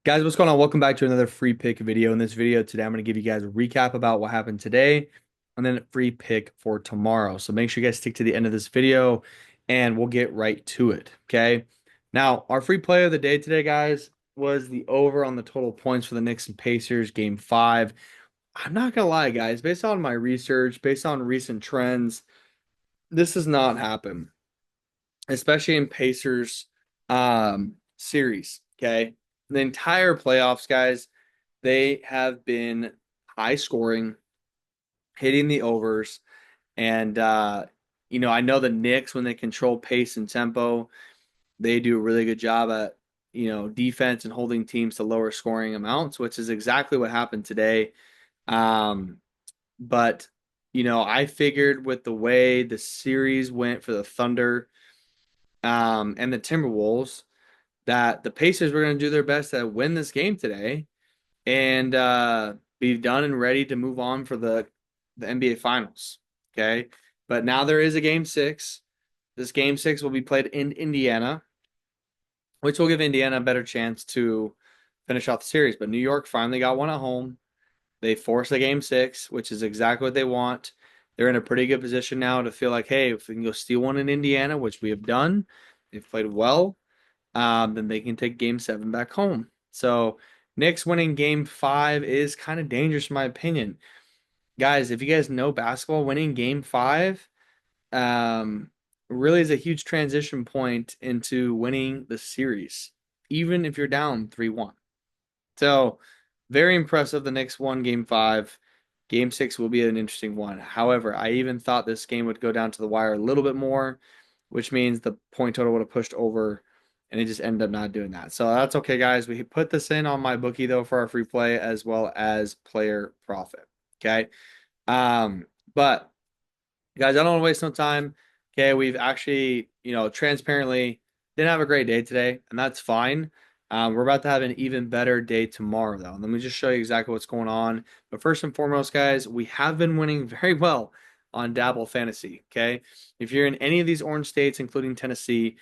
Guys, what's going on? Welcome back to another free pick video. In this video today, I'm going to give you guys a recap about what happened today and then a free pick for tomorrow. So make sure you guys stick to the end of this video and we'll get right to it. Okay. Now, our free play of the day today, guys, was the over on the total points for the Knicks and Pacers game 5. I'm not going to lie, guys, based on my research, based on recent trends, this does not happen, especially in Pacers series. Okay. The entire playoffs, guys, they have been high scoring, hitting the overs. And, I know the Knicks, when they control pace and tempo, they do a really good job at, defense and holding teams to lower scoring amounts, which is exactly what happened today. Um, but, I figured with the way the series went for the Thunder and the Timberwolves, that the Pacers were going to do their best to win this game today and be done and ready to move on for the NBA Finals. Okay, but now there is a game 6. This game 6 will be played in Indiana, which will give Indiana a better chance to finish off the series. But New York finally got one at home. They forced a game 6, which is exactly what they want. They're in a pretty good position now to feel like, hey, if we can go steal one in Indiana, which we have done, they've played well, then they can take game 7 back home. So Knicks winning game 5 is kind of dangerous in my opinion. Guys, if you guys know basketball, winning game 5 um, really is a huge transition point into winning the series, even if you're down 3-1. So very impressive. The Knicks won game 5. Game 6 will be an interesting one. However, I even thought this game would go down to the wire a little bit more, which means the point total would have pushed over, and it just ended up not doing that. So that's okay, guys. We put this in on MyBookie though for our free play as well as player profit. Okay. But guys, I don't want to waste no time. Okay, we've actually, transparently didn't have a great day today, and that's fine. We're about to have an even better day tomorrow, though. Let me just show you exactly what's going on. But first and foremost, guys, we have been winning very well on Dabble Fantasy. Okay, if you're in any of these orange states, including Tennessee,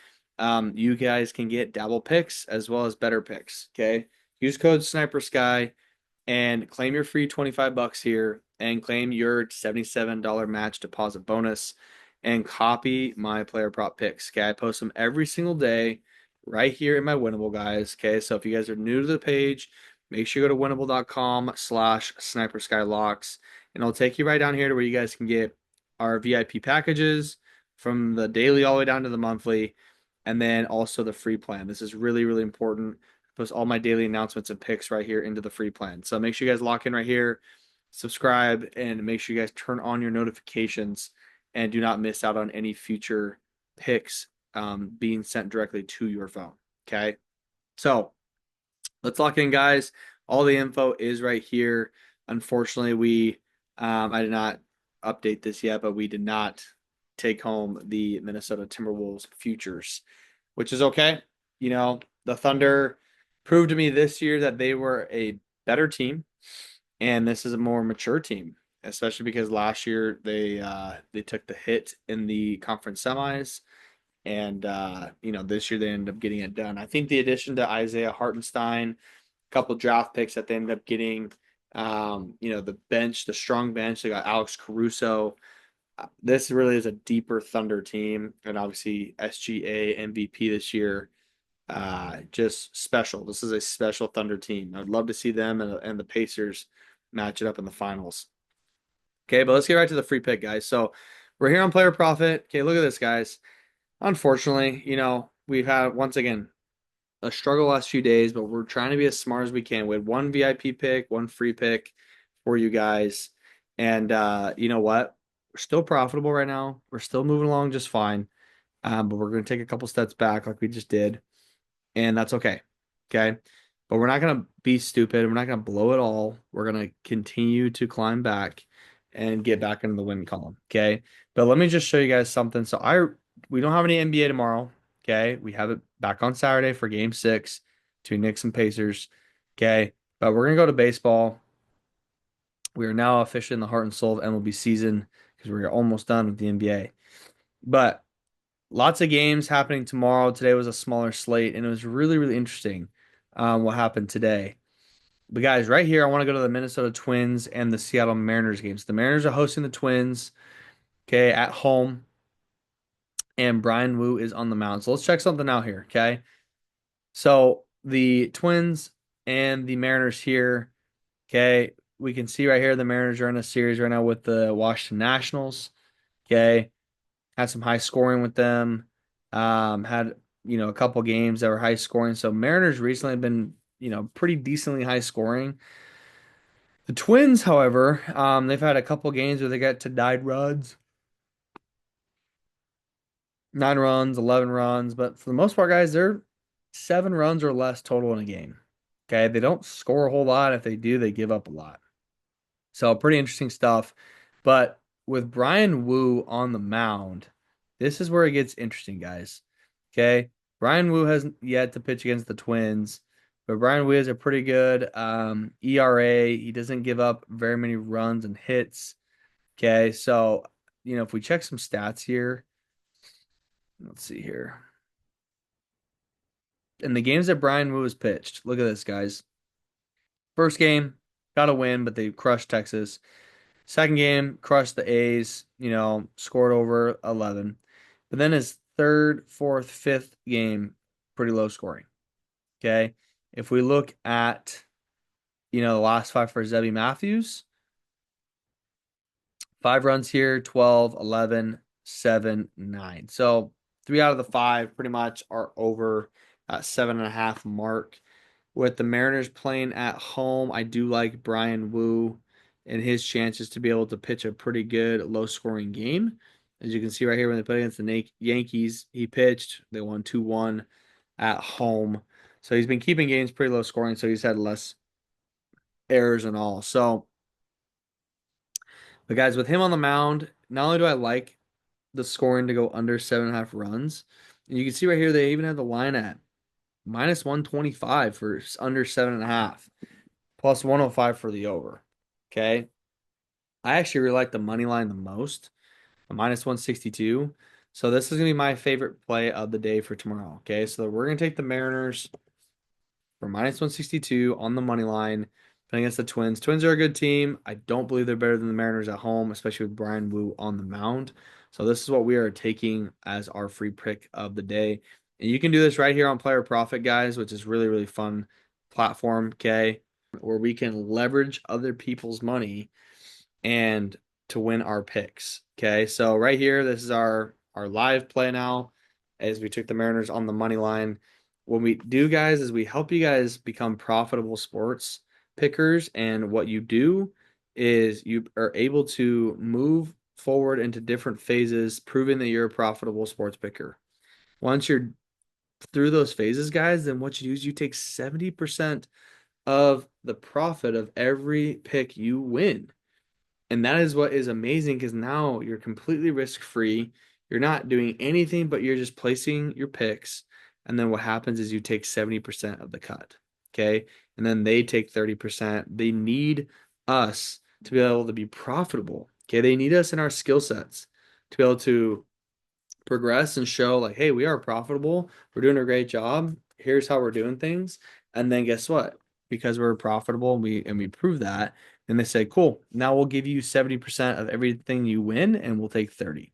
you guys can get Dabble picks as well as Betr picks. Okay, use code snipersky and claim your free 25 bucks here and claim your $77 match deposit bonus and copy my player prop picks. Okay, I post them every single day right here in my Winnable, guys. Okay, so if you guys are new to the page, make sure you go to winnable.com/snipersky.locks and it'll take you right down here to where you guys can get our VIP packages from the daily all the way down to the monthly, and then also the free plan. This is really, really important. Post all my daily announcements and picks right here into the free plan. So make sure you guys lock in right here, subscribe, and make sure you guys turn on your notifications and do not miss out on any future picks being sent directly to your phone. Okay. So let's lock in, guys. All the info is right here. Unfortunately, I did not update this yet, but we did not take home the Minnesota Timberwolves futures, which is okay. The Thunder proved to me this year that they were a better team, and this is a more mature team, especially because last year they took the hit in the conference semis, and this year they ended up getting it done. I think the addition to Isaiah Hartenstein, a couple draft picks that they ended up getting, the bench, the strong bench. They got Alex Caruso. This really is a deeper Thunder team, and obviously SGA MVP this year. Just special. This is a special Thunder team. I'd love to see them and the Pacers match it up in the finals. Okay, but let's get right to the free pick, guys. So we're here on player profit. Okay, look at this, guys. Unfortunately, we've had once again a struggle last few days, but we're trying to be as smart as we can. We had one VIP pick, one free pick for you guys. And you know what? We're still profitable right now. We're still moving along just fine. But we're going to take a couple steps back like we just did. And that's okay. Okay. But we're not going to be stupid. We're not going to blow it all. We're going to continue to climb back and get back into the win column. Okay. But let me just show you guys something. We don't have any NBA tomorrow. Okay. We have it back on Saturday for game 6 between Knicks and Pacers. Okay. But we're going to go to baseball. We are now officially in the heart and soul of MLB season because we're almost done with the NBA. But lots of games happening tomorrow. Today was a smaller slate, and it was really, really interesting. what happened today. But guys, right here, I want to go to the Minnesota Twins and the Seattle Mariners games. The Mariners are hosting the Twins, okay, at home, and Brian Wu is on the mound. So let's check something out here, okay? So the Twins and the Mariners here, okay, we can see right here the Mariners are in a series right now with the Washington Nationals, okay? Had some high scoring with them. Had a couple games that were high scoring. So Mariners recently have been pretty decently high scoring. The Twins, however, they've had a couple games where they got to 9 runs, 9 runs, 11 runs, but for the most part, guys, they're 7 runs or less total in a game. Okay, they don't score a whole lot. If they do, they give up a lot. So pretty interesting stuff. But with Brian Wu on the mound, this is where it gets interesting, guys. Okay. Brian Wu has yet to pitch against the Twins, but Brian Wu has a pretty good ERA. He doesn't give up very many runs and hits. Okay. So, if we check some stats here, let's see here. In the games that Brian Wu has pitched, look at this, guys. First game, got a win, but they crushed Texas. Second game, crushed the A's, scored over 11. But then his third, fourth, fifth game, pretty low scoring. Okay. If we look at, the last five for Zebby Matthews, 5 runs here, 12, 11, 7, 9. So 3 out of the 5 pretty much are over that 7.5 mark. With the Mariners playing at home, I do like Brian Wu and his chances to be able to pitch a pretty good low scoring game. As you can see right here, when they played against the Yankees, he pitched. They won 2-1 at home. So he's been keeping games pretty low scoring, so he's had less errors and all. So, but guys, with him on the mound, not only do I like the scoring to go under 7.5 runs, and you can see right here they even have the line at minus 125 for under 7.5, plus 105 for the over. Okay. I actually really like the money line the most, a minus 162. So this is gonna be my favorite play of the day for tomorrow. Okay, so we're gonna take the Mariners for minus 162 on the money line playing against the Twins. Twins are a good team. I don't believe they're better than the Mariners at home, especially with Brian Wu on the mound. So this is what we are taking as our free pick of the day. And you can do this right here on Player Profit, guys, which is really, really fun platform, okay, where we can leverage other people's money and to win our picks. Okay, so right here, this is our live play now as we took the Mariners on the money line. What we do, guys, is we help you guys become profitable sports pickers, and what you do is you are able to move forward into different phases, proving that you're a profitable sports picker. Once you're through those phases, guys, then what you do is you take 70% of the profit of every pick you win. And that is what is amazing because now you're completely risk-free. You're not doing anything, but you're just placing your picks. And then what happens is you take 70% of the cut. Okay. And then they take 30%. They need us to be able to be profitable. Okay. They need us in our skill sets to be able to progress and show, like, hey, we are profitable. We're doing a great job. Here's how we're doing things. And then guess what? Because we're profitable and we prove that, and they say, cool, now we'll give you 70% of everything you win and we'll take 30.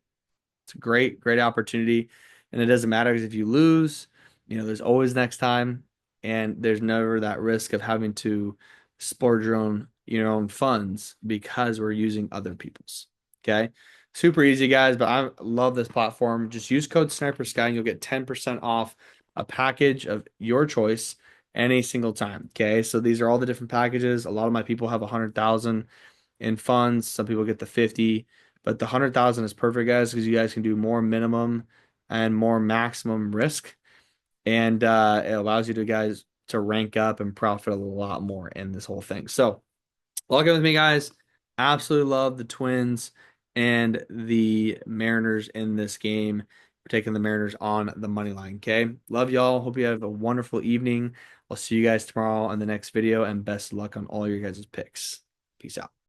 It's a great, great opportunity. And it doesn't matter because if you lose, there's always next time. And there's never that risk of having to splurge your own funds because we're using other people's. Okay. Super easy, guys, but I love this platform. Just use code snipersky and you'll get 10% off a package of your choice any single time. Okay. So these are all the different packages. A lot of my people have 100,000 in funds. Some people get the 50, but the 100,000 is perfect, guys, because you guys can do more minimum and more maximum risk. And it allows you to guys to rank up and profit a lot more in this whole thing. So log in with me, guys. Absolutely love the Twins and the Mariners in this game. We're taking the Mariners on the money line. Okay. Love y'all. Hope you have a wonderful evening. I'll see you guys tomorrow on the next video, and best of luck on all your guys' picks. Peace out.